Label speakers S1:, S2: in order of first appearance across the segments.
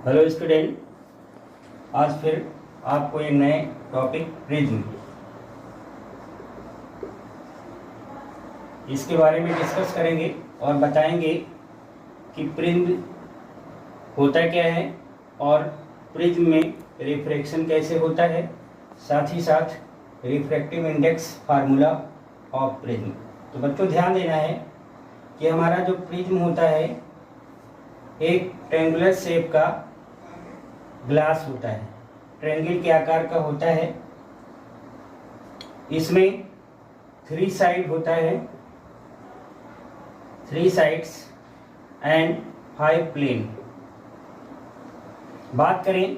S1: Hello student, आज फिर आपको एक नए टॉपिक प्रिज्म इसके बारे में डिस्कस करेंगे और बताएंगे कि प्रिज्म होता क्या है और प्रिज्म में रिफ्रैक्शन कैसे होता है, साथ ही साथ refractive index formula of prism. तो बच्चों ध्यान देना है कि हमारा जो प्रिज्म होता है एक ट्रायंगुलर शेप का ग्लास होता है, ट्रायंगल के आकार का होता है। इसमें 3 साइड होता है, 3 साइड्स एंड 5 प्लेन। बात करें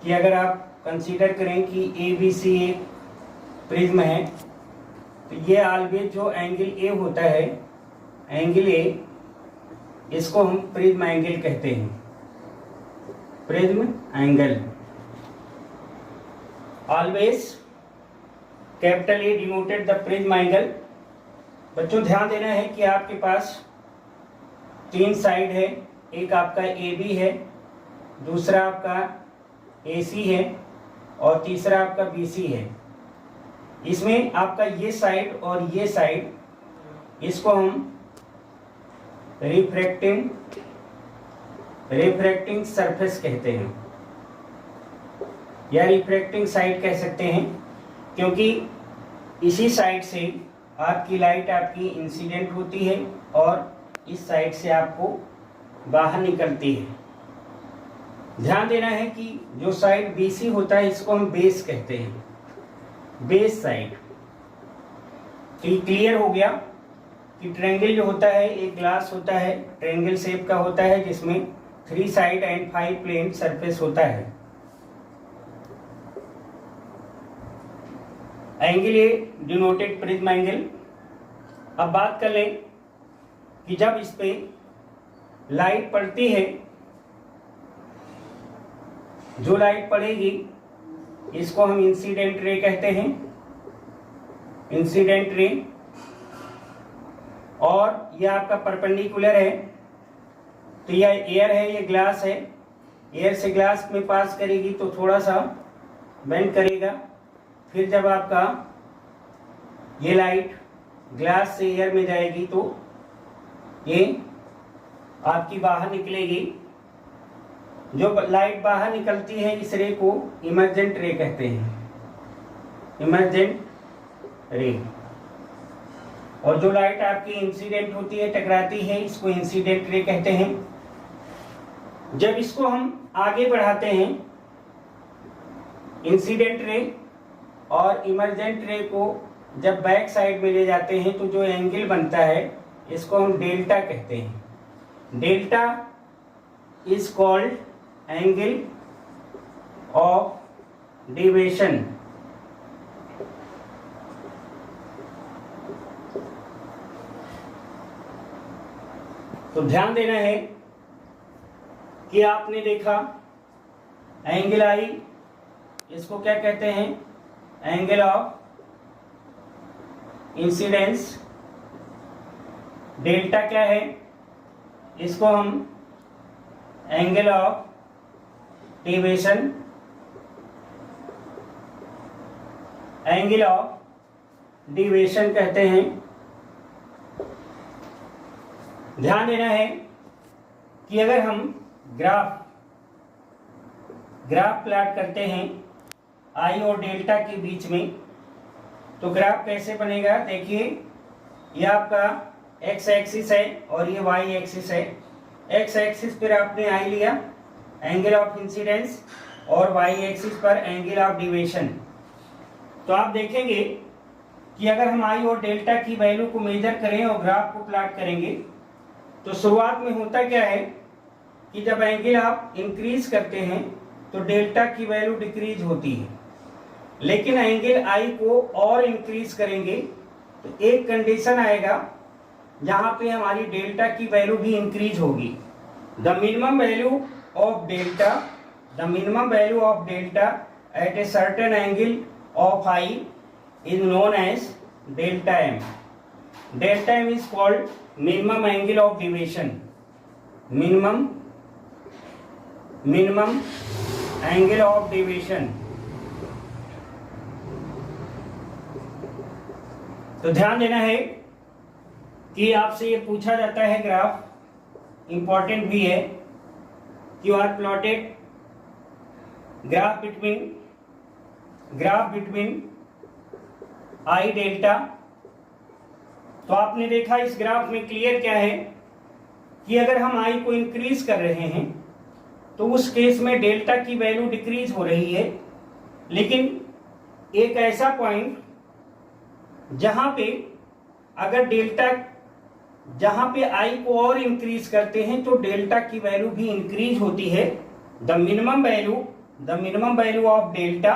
S1: कि अगर आप कंसीडर करें कि ABC एक प्रिज्म है, तो ये ऑलवेज जो एंगल ए होता है, एंगल ए, इसको हम प्रिज्म एंगल कहते हैं। Prism angle always capital A denoted the prism angle. बच्चों ध्यान देना है कि आपके पास 3 साइड है, एक आपका AB है, दूसरा आपका AC है और तीसरा आपका BC है। इसमें आपका ये साइड और ये साइड, इसको हम रिफ्रैक्टिंग सरफेस कहते हैं या रिफ्रैक्टिंग साइड कह सकते हैं, क्योंकि इसी साइड से आपकी लाइट आपकी इंसिडेंट होती है और इस साइड से आपको बाहर निकलती है। ध्यान देना है कि जो साइड BC होता है इसको हम बेस कहते हैं, बेस साइड। तो ये क्लियर हो गया कि ट्रायंगल जो होता है एक ग्लास होता है, ट्रायंगल शेप का होता है, जिसमें 3 साइड एंड 5 प्लेन सरफेस होता है। Angle A denoted prism angle. अब बात कर लें कि जब इस पे लाइट पड़ती है, जो लाइट पड़ेगी इसको हम इंसिडेंट रे कहते हैं, इंसिडेंट रे। और यह आपका परपेंडिकुलर है, तो यह एयर है, ये ग्लास है, एयर से ग्लास में पास करेगी तो थोड़ा सा बेंड करेगा। फिर जब आपका ये लाइट ग्लास से एयर में जाएगी तो ये आपकी बाहर निकलेगी। जो लाइट बाहर निकलती है इस रे को इमर्जेंट रे कहते हैं, इमर्जेंट रे। और जो लाइट आपकी इंसिडेंट होती है, टकराती है, इसको इंसिडेंट रे कहते हैं। जब इसको हम आगे बढ़ाते हैं, इंसिडेंट रे और इमर्जेंट रे को जब बैक साइड में ले जाते हैं तो जो एंगल बनता है इसको हम डेल्टा कहते हैं। Delta is called angle of deviation. तो ध्यान देना है कि आपने देखा एंगल आई, इसको क्या कहते हैं, एंगल ऑफ इंसिडेंस। डेल्टा क्या है, इसको हम angle of deviation, angle of deviation कहते हैं। ध्यान देना है कि अगर हम ग्राफ प्लॉट करते हैं आई और डेल्टा के बीच में, तो ग्राफ कैसे बनेगा, देखिए ये आपका एक्स एक्सिस है और ये वाई एक्सिस है। एक्स एक्सिस पर आपने आई लिया, एंगल ऑफ इंसिडेंस, और वाई एक्सिस पर एंगल ऑफ डेविएशन। तो आप देखेंगे कि अगर हम आई और डेल्टा की वैल्यू को मेजर करें और ग्राफ को प्लॉट करेंगे, तो शुरुआत में होता क्या है कि जब एंगल आप इंक्रीज करते हैं तो डेल्टा की वैल्यू डिक्रीज होती है, लेकिन एंगल आई को और इंक्रीज करेंगे तो एक कंडीशन आएगा जहां पे हमारी डेल्टा की वैल्यू भी इंक्रीज होगी। The minimum value of delta, the minimum value of delta at a certain angle of I is known as delta M. Delta M is called minimum angle of deviation, minimum minimum angle of deviation. तो ध्यान देना है कि आपसे ये पूछा जाता है, ग्राफ इंपॉर्टेंट भी है, you are plotted graph between I delta. तो आपने देखा इस ग्राफ में क्लियर क्या है कि अगर हम आई को इंक्रीज कर रहे हैं तो उस केस में डेल्टा की वैल्यू डिक्रीज हो रही है, लेकिन एक ऐसा पॉइंट जहां पे अगर डेल्टा, जहां पे आई को और इंक्रीज करते हैं तो डेल्टा की वैल्यू भी इंक्रीज होती है। The minimum value of delta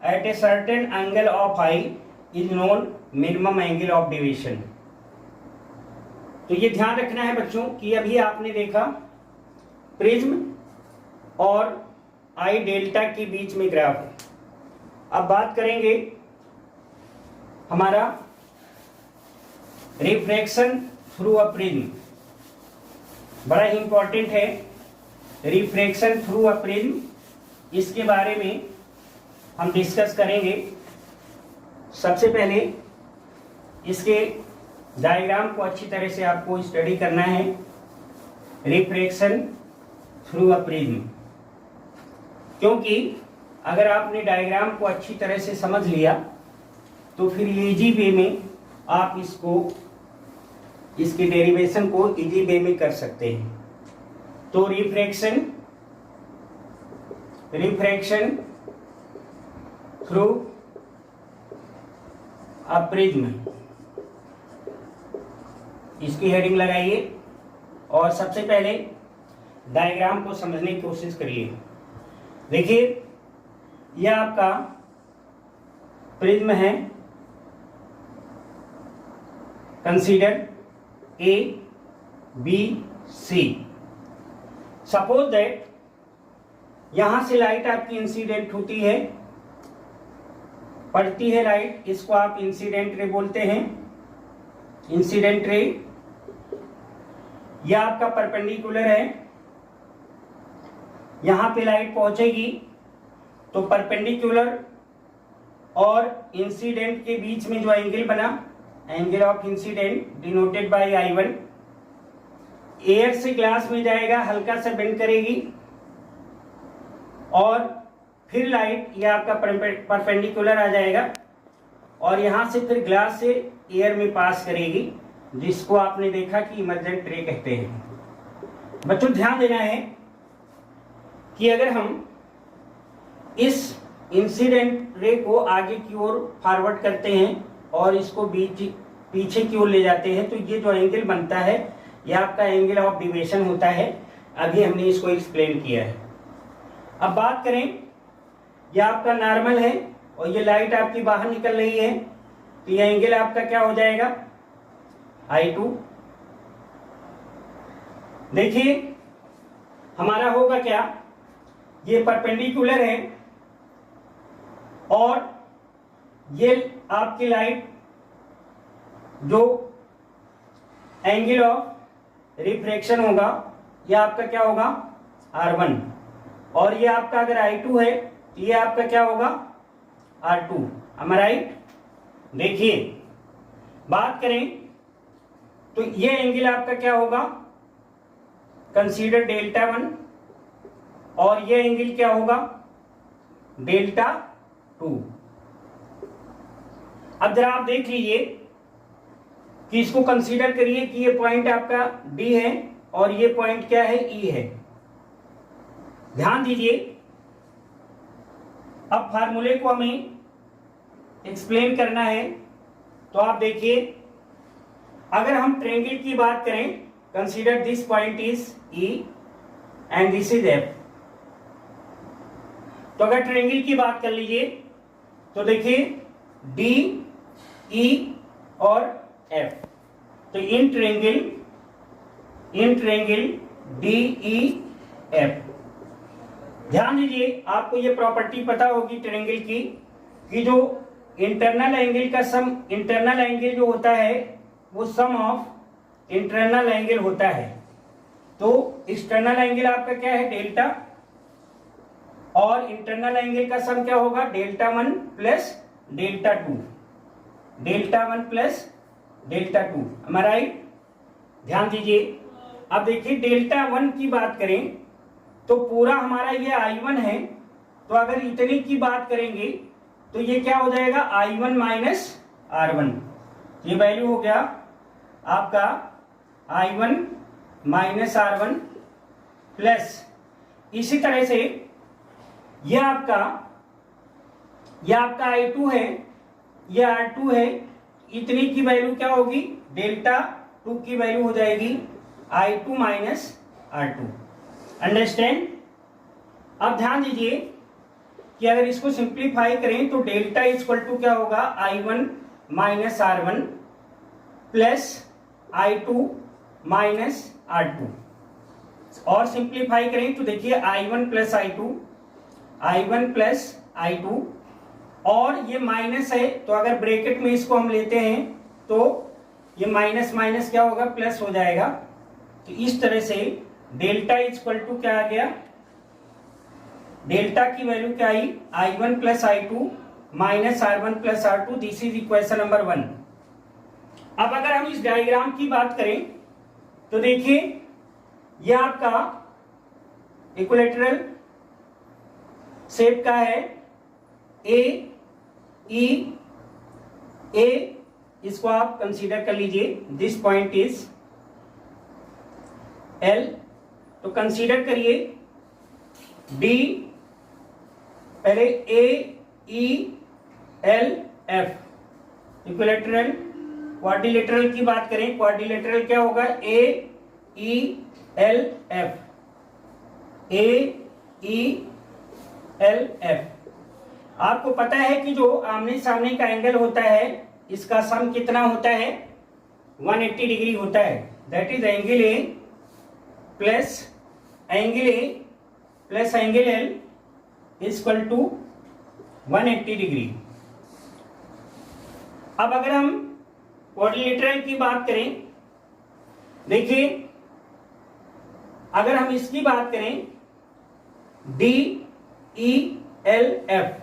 S1: at a certain angle of I is known minimum angle of deviation. तो ये ध्यान रखना है बच्चों कि अभी आपने देखा प्रिज्म और आई डेल्टा के बीच में ग्राफ। अब बात करेंगे हमारा रिफ्रैक्शन थ्रू अ प्रिज्म, बड़ा ही इंपॉर्टेंट है रिफ्रैक्शन थ्रू अ प्रिज्म। इसके बारे में हम डिस्कस करेंगे। सबसे पहले इसके डायग्राम को अच्छी तरह से आपको स्टडी करना है, रिफ्रैक्शन थ्रू अ प्रिज्म, क्योंकि अगर आपने डायग्राम को अच्छी तरह से समझ लिया तो फिर इजी वे में आप इसकी डेरिवेशन को इजी वे में कर सकते हैं। तो रिफ्रैक्शन थ्रू अ प्रिज्म, इसकी हेडिंग लगाइए और सबसे पहले डायग्राम को समझने की कोशिश करिए। देखिए यह आपका प्रिज्म है, consider A B C. Suppose that यहां से लाइट आपकी इंसिडेंट होती है, पड़ती है लाइट, इसको आप इंसिडेंट रे बोलते हैं। इंसिडेंट रे यह आपका परपेंडिकुलर है, यहां पे लाइट पहुंचेगी तो परपेंडिकुलर और इंसिडेंट के बीच में जो एंगल बना, angle of incident denoted by I1, air से ग्लास में जाएगा, हल्का सा बेंड करेगी और फिर लाइट यह आपका परपेंडिकुलर आ जाएगा और यहां से फिर ग्लास से एयर में पास करेगी, जिसको आपने देखा कि इमर्जेंट रे कहते हैं। बच्चों ध्यान देना है कि अगर हम इस इंसिडेंट रे को आगे की ओर फॉरवर्ड करते हैं और इसको पीछे की ओर ले जाते हैं तो ये जो एंगल बनता है यह आपका एंगल ऑफ डेविएशन होता है। अभी हमने इसको एक्सप्लेन किया है। अब बात करें, यह आपका नॉर्मल है और ये लाइट आपकी बाहर निकल रही है तो यह एंगल आपका क्या हो जाएगा, I2। देखिए हमारा होगा क्या, ये परपेंडिकुलर है और ये आपकी लाइट जो एंगल ऑफ रिफ्रैक्शन होगा यह आपका क्या होगा, R1, और ये आपका अगर I2 है तो ये आपका क्या होगा, R2। am I right? देखिए बात करें तो ये एंगल आपका क्या होगा, कंसीडर डेल्टा 1, और ये एंगल क्या होगा, डेल्टा 2। अब जरा आप देख लीजिए कि इसको कंसीडर करिए कि ये पॉइंट आपका D है और ये पॉइंट क्या है, E है। ध्यान दीजिए, अब फार्मूले को हमें एक्सप्लेन करना है। तो आप देखिए, अगर हम ट्रायंगल की बात करें, consider this point is E and this is F। तो अगर ट्रायंगल की बात कर लीजिए तो देखिए D, E और F। तो इन ट्रायंगल DEF। ध्यान दीजिए, आपको ये प्रॉपर्टी पता होगी ट्रायंगल की कि जो इंटरनल एंगल का सम, इंटरनल एंगल जो होता है वो सम ऑफ इंटरनल एंगल होता है। तो एक्सटर्नल एंगल आपका क्या है, डेल्टा, और इंटरनल एंगल का सम क्या होगा, delta 1 plus delta 2, delta 1 plus delta 2। am I right? ध्यान दीजिए। अब देखिए डेल्टा 1 की बात करें तो पूरा हमारा ये I1 है, तो अगर इतने की बात करेंगे तो ये क्या हो जाएगा, I1 माइनस R1। ये वैल्यू हो गया आपका I1 माइनस R1 प्लस इसी तरह से ये आपका I2 है, ये R2 है, इतनी की वैल्यू क्या होगी, डेल्टा 2 की वैल्यू हो जाएगी I2 माइनस R2। अंडरस्टैंड। अब ध्यान दीजिए कि अगर इसको सिंप्लीफाई करें तो डेल्टा इक्वल टू क्या होगा, I1 minus R1 plus I2 minus R2, और सिंप्लीफाई करें तो देखिए I1 plus I2, I1 plus I2, और ये माइनस है तो अगर ब्रैकेट में इसको हम लेते हैं तो ये माइनस माइनस क्या होगा, प्लस हो जाएगा। तो इस तरह से डेल्टा इक्वल टू क्या आ गया, डेल्टा की वैल्यू क्या आई, I1 plus I2 minus R1 plus R2। This is equation number 1। अब अगर हम इस डायग्राम की बात करें तो देखिए ये आपका इक्विलैटरल शेप का है, ए ई ए, इसको आप कंसीडर कर लीजिए, दिस पॉइंट इज एल। तो कंसीडर करिए डी, पहले A E L F. Equilateral quadrilateral की बात करें, क्वाड्रिलेटरल क्या होगा, A E L F, A E L F. आपको पता है कि जो आमने सामने का एंगल होता है इसका सम कितना होता है, 180 डिग्री होता है। That is angle A plus angle A plus angle L equal to 180 degree. अब अगर हम क्वाड्रिलेटरल की बात करें, देखिए अगर हम इसकी बात करें D E L F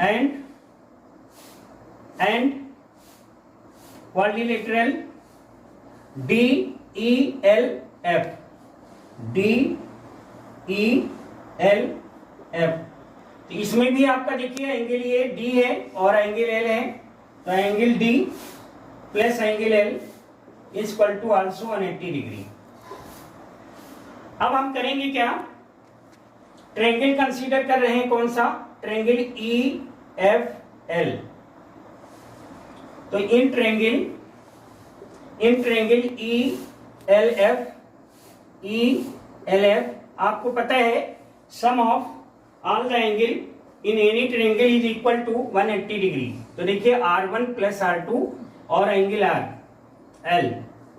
S1: and quadrilateral D E L F, D E L F. तो इसमें भी आपका देखिए एंगल ये डी है और एंगल एल है, तो angle D plus angle L equal to also 180 degree. अब हम करेंगे क्या, ट्रायंगल कंसीडर कर रहे हैं, कौन सा, ट्रायंगल ई एफ एल। तो in triangle E L F आपको पता है sum of all the angle in any triangle is equal to 180 degree. तो देखिए R1 प्लस R2 और angle R L,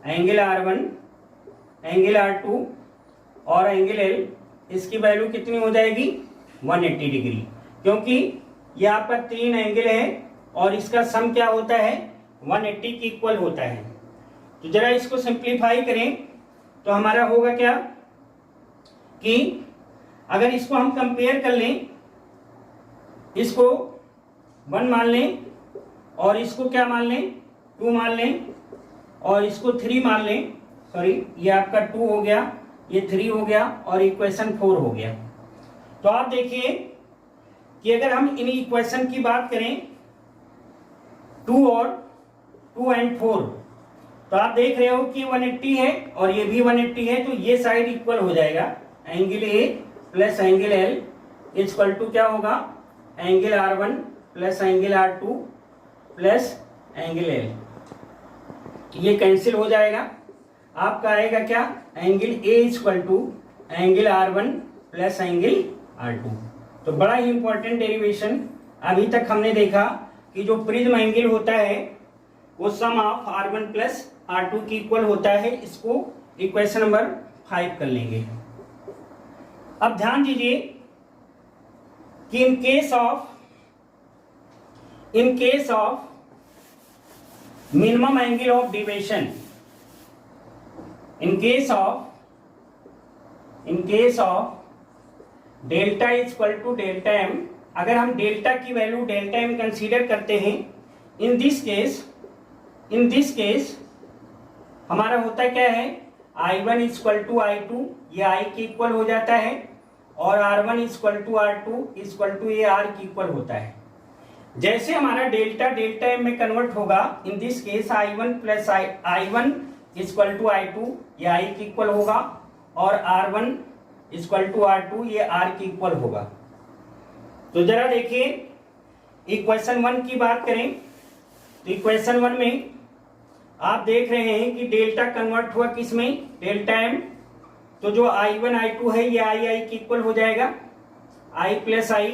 S1: angle R1 angle R2 और एंगल एल, इसकी value कितनी हो जाएगी, 180 डिग्री, क्योंकि ये आपका 3 एंगल है और इसका सम क्या होता है, 180 की इक्वल होता है। तो जरा इसको सिंप्लीफाई करें तो हमारा होगा क्या कि अगर इसको हम कंपेयर कर लें, इसको 1 मान लें और इसको क्या मान लें, 2 मान लें और इसको 3 मान लें, सॉरी ये आपका 2 हो गया, ये 3 हो गया और इक्वेशन 4 हो गया। तो आप देखिए कि अगर हम इन इक्वेशन की बात करें 2 और 2 एंड 4, तो आप देख रहे हो कि 180 है और ये भी 180 है, तो ये साइड इक्वल हो जाएगा। Angle A plus angle L equal to क्या होगा, angle R1 plus angle R2 plus angle L, ये कैंसिल हो जाएगा। आपका आएगा क्या, angle A equal to angle R1 plus angle R2। तो बड़ा ही इंपॉर्टेंट डेरिवेशन। अभी तक हमने देखा कि जो प्रिज्म एंगल होता है वो सम ऑफ R1 प्लस R2 की इक्वल होता है। इसको इक्वेशन नंबर 5 कर लेंगे। अब ध्यान दीजिए कि in case of minimum angle of deviation, in case of delta is equal to delta M. अगर हम डेल्टा की वैल्यू डेल्टा एम कंसीडर करते हैं, इन दिस केस हमारा होता क्या है, I1 is equal to I2, ये I के इक्वल हो जाता है, और R1 is equal to R2 is equal to ये R के इक्वल होता है। जैसे हमारा डेल्टा डेल्टा एम में कन्वर्ट होगा, in this case I1 plus I1 is equal to I2, ये I के इक्वल होगा, और R1 is equal to R2, ये R के इक्वल होगा। तो जरा देखिए इक्वेशन 1 की बात करें, तो इक्वेशन 1 में आप देख रहे हैं कि डेल्टा कन्वर्ट हुआ किस में, डेल्टा एम। तो जो I1 I2 है ये I के इक्वल हो जाएगा, I प्लस I,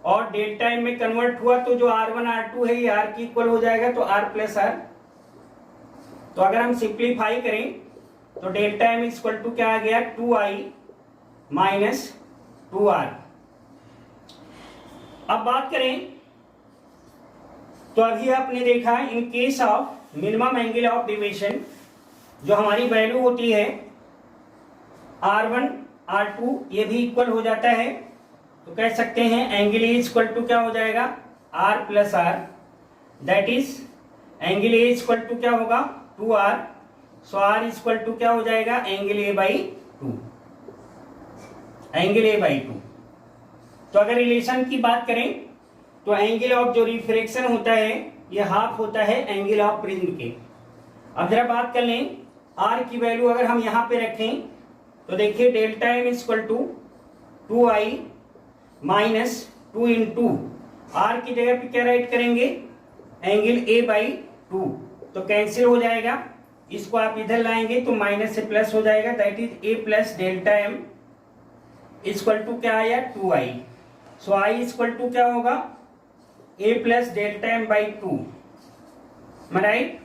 S1: और डेल्टा एम में कन्वर्ट हुआ तो जो R1 R2 है ये R के इक्वल हो जाएगा, तो R प्लस R। तो अगर हम सिंप्लीफाई करें तो डेल्टा एम इक्वल टू क्या आ गया, 2I माइनस 2R। अब बात करें तो अभी आपने देखा इन case of minimum angle of deviation जो हमारी वैल्यू होती है R1 R2 ये भी इक्वल हो जाता है, तो कह सकते हैं एंगल ए इक्वल टू क्या हो जाएगा, R plus R, that is angle A equal to क्या होगा, 2R। So R equal to क्या हो जाएगा, angle A by 2, angle A by 2। तो अगर रिलेशन की बात करें तो एंगल ऑफ जो रिफ्रैक्शन होता है ये हाफ होता है एंगल ऑफ प्रिज्म के। अब जरा बात कर लें R की वैल्यू अगर हम यहाँ पे रखें तो देखिए delta M equal to 2I minus 2 into R की जगह पे क्या राइट करेंगे, एंगल ए बाई 2, तो कैंसिल हो जाएगा, इसको आप इधर लाएंगे तो माइनस से प्लस हो जाएगा, that is A plus delta M equal to क्या आया, 2I। So I equal to क्या होगा, A plus delta M by 2, right.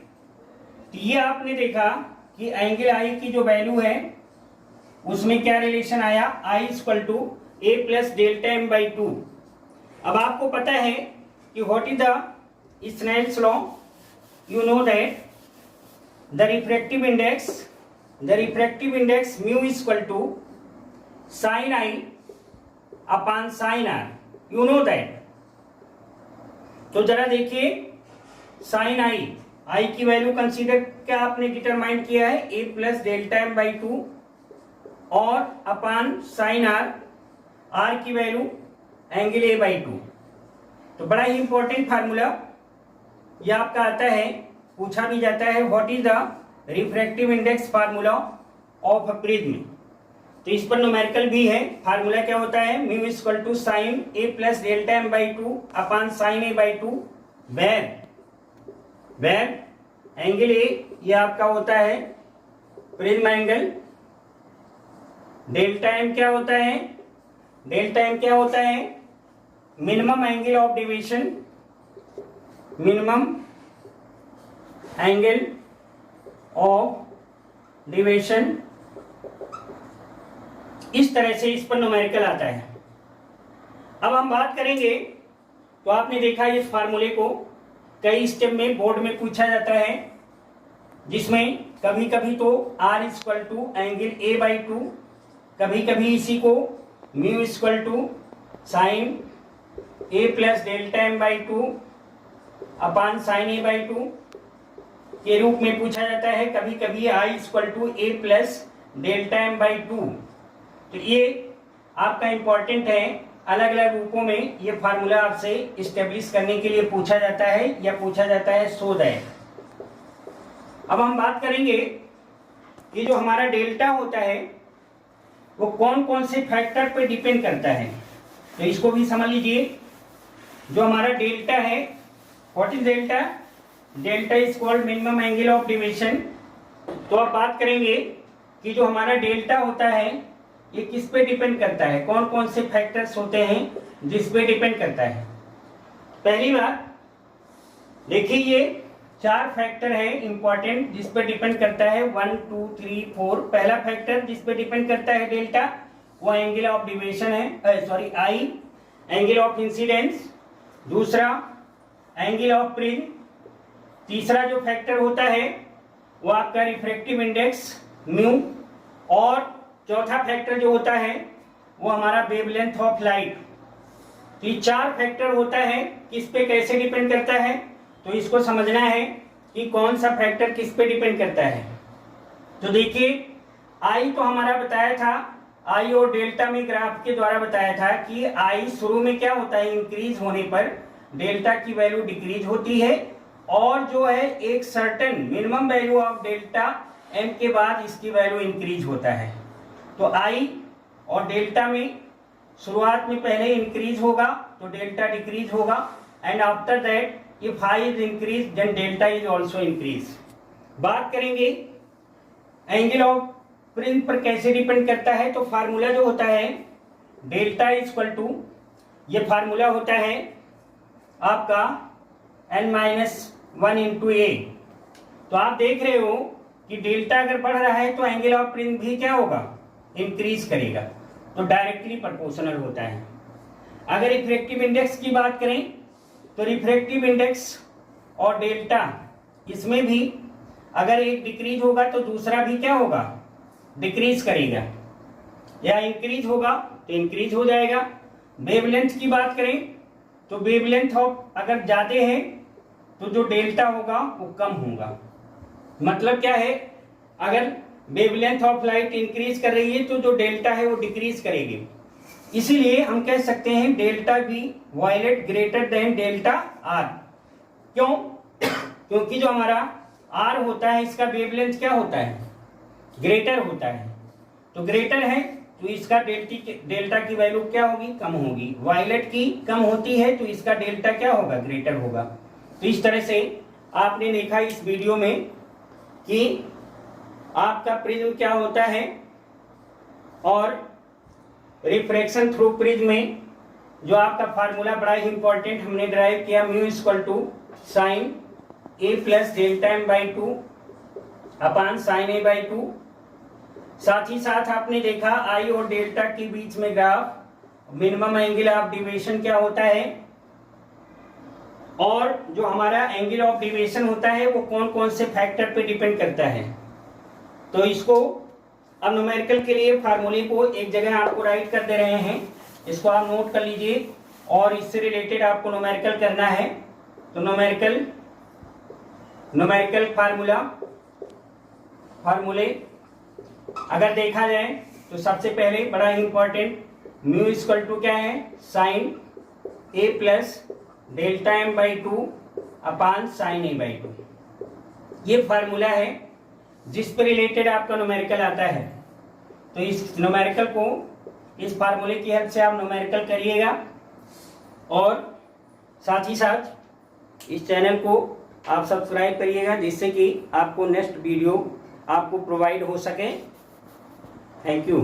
S1: तो ये आपने देखा कि एंगल I की जो वैल्यू है उसमें क्या रिलेशन आया, I equal to A plus delta M by 2। अब आपको पता है कि what is the Snell's law, you know that the refractive index mu equal to sine I upon sine R, you know that. तो जरा देखिए sine I की वैल्यू कंसीडर क्या आपने डिटरमाइन किया है, A plus delta M by 2, और अपान साइन R की वैल्यू एंगल ए बाई 2। तो बड़ा ही इंपॉर्टेंट फार्मूला ये आपका आता है, पूछा भी जाता है, what is the refractive index formula of a prism. तो इस पर न्यूमेरिकल भी है, फार्मूला क्या होता है, mu equal to sine A plus delta M by 2 upon sine A by 2, where angle A ये आपका होता है प्रिज्म एंगल, डेल्टा एम क्या होता है, डेल्टा एम क्या होता है, minimum angle of deviation, minimum angle of deviation. इस तरह से इस पर न्यूमेरिकल आता है। अब हम बात करेंगे तो आपने देखा इस फार्मूले को कई स्टेप में बोर्ड में पूछा जाता है, जिसमें कभी कभी तो R equal to angle A by 2, कभी कभी इसी को mu equal to sine A plus delta M by 2 upon sine A by 2 के रूप में पूछा जाता है, कभी कभी I equal to A plus delta M by 2। तो ये आपका इंपॉर्टेंट है, अलग अलग रूपों में ये फार्मूला आपसे इस्टेब्लिश करने के लिए पूछा जाता है या पूछा जाता है सो दैट। अब हम बात करेंगे कि जो हमारा डेल्टा होता है वो कौन कौन से फैक्टर पे डिपेंड करता है, तो इसको भी समझ लीजिए। जो हमारा डेल्टा है, what is delta, delta is called minimum angle of deviation. तो अब बात करेंगे कि जो हमारा डेल्टा होता है ये किस पे डिपेंड करता है, कौन कौन से फैक्टर्स होते हैं जिस पे डिपेंड करता है। पहली बात देखिए, ये 4 फैक्टर है इंपॉर्टेंट जिस पे डिपेंड करता है, 1 2 3 4। पहला फैक्टर जिस पे डिपेंड करता है डेल्टा वो एंगल ऑफ डेविएशन है, sorry I angle of incidence, दूसरा एंगल ऑफ प्रिज्म, तीसरा जो फैक्टर होता है वो आपका रिफ्रैक्टिव इंडेक्स म्यू, और चौथा फैक्टर जो होता है वो हमारा वेवलेंथ ऑफ लाइट। तो ये 4 फैक्टर होता है, किस पे कैसे डिपेंड करता है, तो इसको समझना है कि कौन सा फैक्टर किस पे डिपेंड करता है। तो देखिए आई तो हमारा बताया था, आई और डेल्टा में ग्राफ के द्वारा बताया था कि आई शुरू में क्या होता है, इंक्रीज होने पर डेल्टा की वैल्यू डिक्रीज होती है, और जो है एक certain minimum value of delta M के बाद इसकी वैल्यू इंक्रीज होता है। तो आई और डेल्टा में शुरुआत में पहले इंक्रीज होगा तो डेल्टा डिक्रीज होगा, and after that if I is increase then delta is also increase. बात करेंगे एंगल ऑफ प्रिंस पर कैसे डिपेंड करता है, तो फार्मूला जो होता है डेल्टा इज इक्वल टू, ये फार्मूला होता है आपका n-1 इंटू ए। तो आप देख रहे हो कि डेल्टा अगर बढ़ रहा है तो एंगल ऑफ प्रिंस भी क्या होगा, इंक्रीज करेगा, तो डायरेक्टली प्रोपोर्शनल होता है। अगर रिफ्रैक्टिव इंडेक्स की बात करें तो रिफ्रैक्टिव इंडेक्स और डेल्टा इसमें भी अगर एक डिक्रीज होगा तो दूसरा भी क्या होगा, डिक्रीज करेगा, या इंक्रीज होगा तो इंक्रीज हो जाएगा। वेवलेंथ की बात करें तो वेवलेंथ ऑफ अगर ज्यादा है तो जो डेल्टा होगा वो कम होगा। मतलब क्या है, अगर वेवलेंथ ऑफ लाइट इंक्रीज कर रही है तो जो डेल्टा है वो डिक्रीज करेगी। इसीलिए हम कह सकते हैं delta B violet greater than delta R. क्यों? क्योंकि जो हमारा आर होता है इसका वेवलेंथ क्या होता है, ग्रेटर होता है। तो ग्रेटर है तो इसका डेल्टा की वैल्यू क्या होगी, कम होगी। वायलेट की कम होती है तो इसका डेल्टा क्या होगा, ग्रेटर होगा। तो इस तरह से आपने देखा इस वीडियो में कि आपका प्रिज्म क्या होता है, और रिफ्रैक्शन थ्रू प्रिज्म में जो आपका फार्मूला बड़ा ही इंपॉर्टेंट हमने ड्राइव किया, mu equal to sine A plus delta M by 2 upon sine A by 2। साथ ही साथ आपने देखा आई और डेल्टा के बीच में graph minimum angle of deviation क्या होता है, और जो हमारा एंगल ऑफ डिविएशन होता है वो कौन कौन से फैक्टर पे डिपेंड करता है। तो इसको अब न्यूमेरिकल के लिए फार्मूले को एक जगह आपको राइट कर दे रहे हैं, इसको आप नोट कर लीजिए, और इससे रिलेटेड आपको न्यूमेरिकल करना है। तो न्यूमेरिकल फार्मूले अगर देखा जाए तो सबसे पहले बड़ा इंपॉर्टेंट म्यू इक्वल टू क्या है, sine A plus delta M by 2 upon sine A by 2। ये फार्मूला है जिस पे रिलेटेड आपका न्यूमेरिकल आता है। तो इस न्यूमेरिकल को, इस फार्मूले की हेल्प से आप न्यूमेरिकल करिएगा, और साथ ही साथ इस चैनल को आप सब्सक्राइब करिएगा जिससे कि आपको नेक्स्ट वीडियो आपको प्रोवाइड हो सके। Thank you.